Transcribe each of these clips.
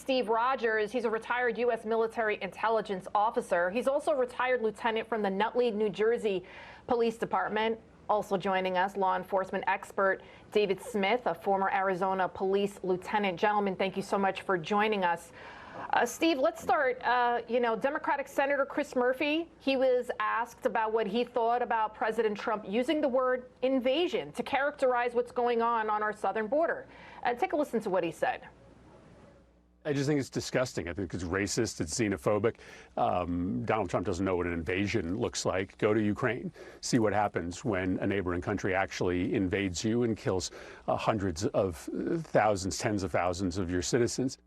Steve Rogers. He's a retired U.S. military intelligence officer. He's also a retired lieutenant from the Nutley, New Jersey Police Department. Also joining us, law enforcement expert David Smith, a former Arizona police lieutenant. Gentlemen, thank you so much for joining us. Steve, let's start. Democratic Senator Chris Murphy, he was asked about what he thought about President Trump using the word invasion to characterize what's going on our southern border. Take a listen to what he said. I just think it's disgusting. I think it's racist. It's xenophobic. Donald Trump doesn't know what an invasion looks like. Go to Ukraine. See what happens when a neighboring country actually invades you and kills hundreds of thousands, tens of thousands of your citizens.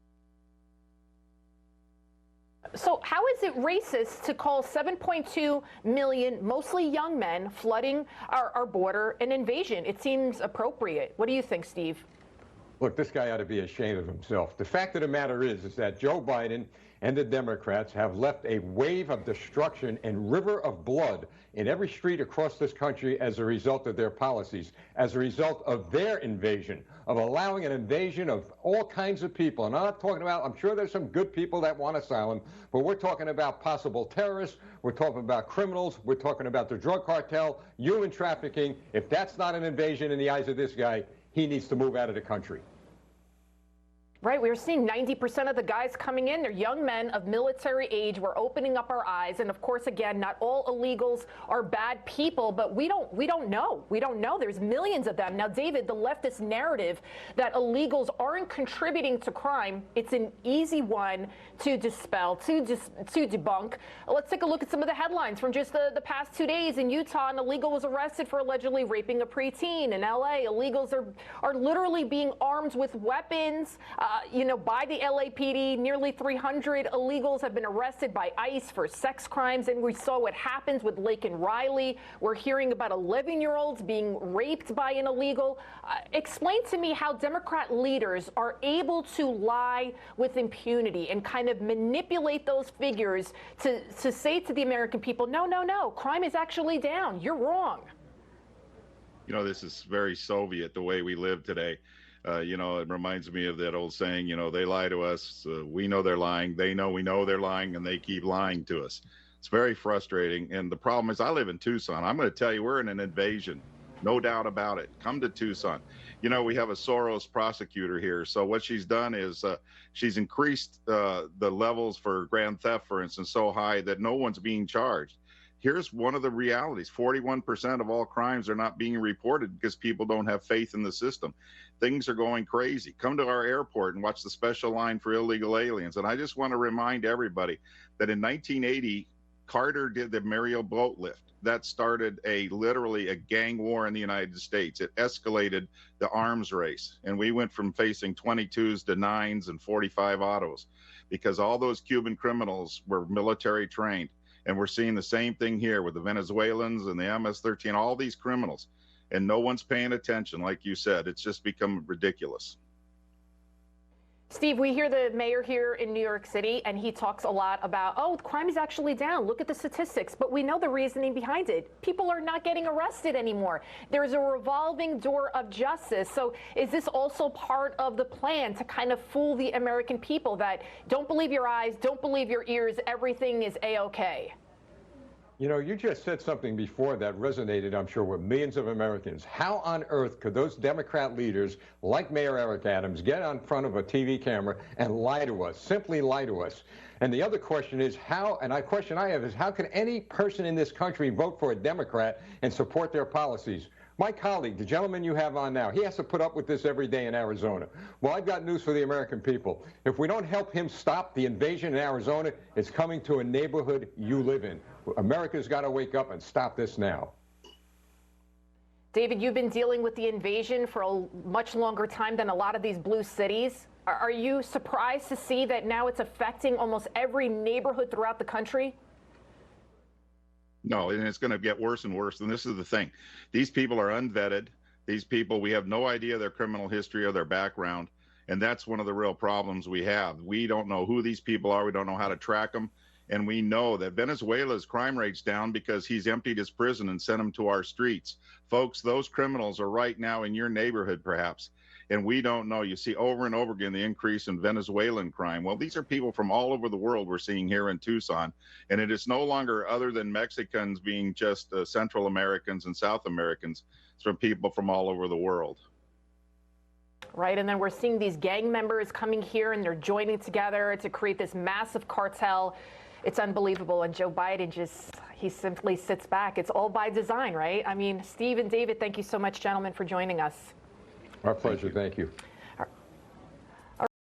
So how is it racist to call 7.2 million, mostly young men, flooding our border an invasion? It seems appropriate. What do you think, Steve? Look, this guy ought to be ashamed of himself. The fact of the matter is that Joe Biden and the Democrats have left a wave of destruction and river of blood in every street across this country as a result of their policies, as a result of their invasion, of allowing an invasion of all kinds of people. And I'm not talking about, I'm sure there's some good people that want asylum, but we're talking about possible terrorists, we're talking about criminals, we're talking about the drug cartel, human trafficking. If that's not an invasion in the eyes of this guy, he needs to move out of the country. Right, we were seeing 90% of the guys coming in, they're young men of military age. We're opening up our eyes, and of course, again, not all illegals are bad people, but we don't know. We don't know. There's millions of them. Now, David, the leftist narrative that illegals aren't contributing to crime, it's an easy one to dispel, to debunk. Let's take a look at some of the headlines from just the past 2 days. In Utah, an illegal was arrested for allegedly raping a preteen. In LA, illegals are literally being armed with weapons. By the LAPD, nearly 300 illegals have been arrested by ICE for sex crimes, and we saw what happens with Laken Riley. We're hearing about 11-year-olds being raped by an illegal. Explain to me how Democrat leaders are able to lie with impunity and kind of manipulate those figures to say to the American people, no, crime is actually down. You're wrong. This is very Soviet, the way we live today. It reminds me of that old saying, they lie to us, we know they're lying, they know we know they're lying, and they keep lying to us. It's very frustrating. And the problem is, I live in Tucson. I'm going to tell you, we're in an invasion, no doubt about it. Come to Tucson. We have a Soros prosecutor here. So what she's done is she's increased the levels for grand theft, for instance, so high that no one's being charged. Here's one of the realities. 41% of all crimes are not being reported because people don't have faith in the system. Things are going crazy. Come to our airport and watch the special line for illegal aliens. And I just want to remind everybody that in 1980, Carter did the Mariel boat lift. That started literally a gang war in the United States. It escalated the arms race. And we went from facing 22s to 9s and 45 autos because all those Cuban criminals were military trained. And we're seeing the same thing here with the Venezuelans and the MS-13, all these criminals. And no one's paying attention, like you said. It's just become ridiculous. Steve, we hear the mayor here in New York City, and he talks a lot about, crime is actually down. Look at the statistics. But we know the reasoning behind it. People are not getting arrested anymore. There's a revolving door of justice. So is this also part of the plan to kind of fool the American people that don't believe your eyes, don't believe your ears, everything is A-OK? You just said something before that resonated, I'm sure, with millions of Americans. How on earth could those Democrat leaders, like Mayor Eric Adams, get on front of a TV camera and lie to us, simply lie to us? And the other question is how can any person in this country vote for a Democrat and support their policies? My colleague, the gentleman you have on now, he has to put up with this every day in Arizona. Well, I've got news for the American people. If we don't help him stop the invasion in Arizona, it's coming to a neighborhood you live in. America's got to wake up and stop this now. David, you've been dealing with the invasion for a much longer time than a lot of these blue cities. Are you surprised to see that now it's affecting almost every neighborhood throughout the country? No, and it's going to get worse and worse. And this is the thing. These people are unvetted. These people, we have no idea their criminal history or their background. And that's one of the real problems we have. We don't know who these people are. We don't know how to track them. And we know that Venezuela's crime rate's down because he's emptied his prison and sent them to our streets. Folks, those criminals are right now in your neighborhood, perhaps. and we don't know. You see over and over again the increase in Venezuelan crime. Well, these are people from all over the world we're seeing here in Tucson, and it is no longer other than Mexicans being just Central Americans and South Americans. It's from people from all over the world. Right, and then we're seeing these gang members coming here and they're joining together to create this massive cartel. It's unbelievable, and Joe Biden he simply sits back. It's all by design, right? I mean, Steve and David, thank you so much, gentlemen, for joining us. Our pleasure. Thank you.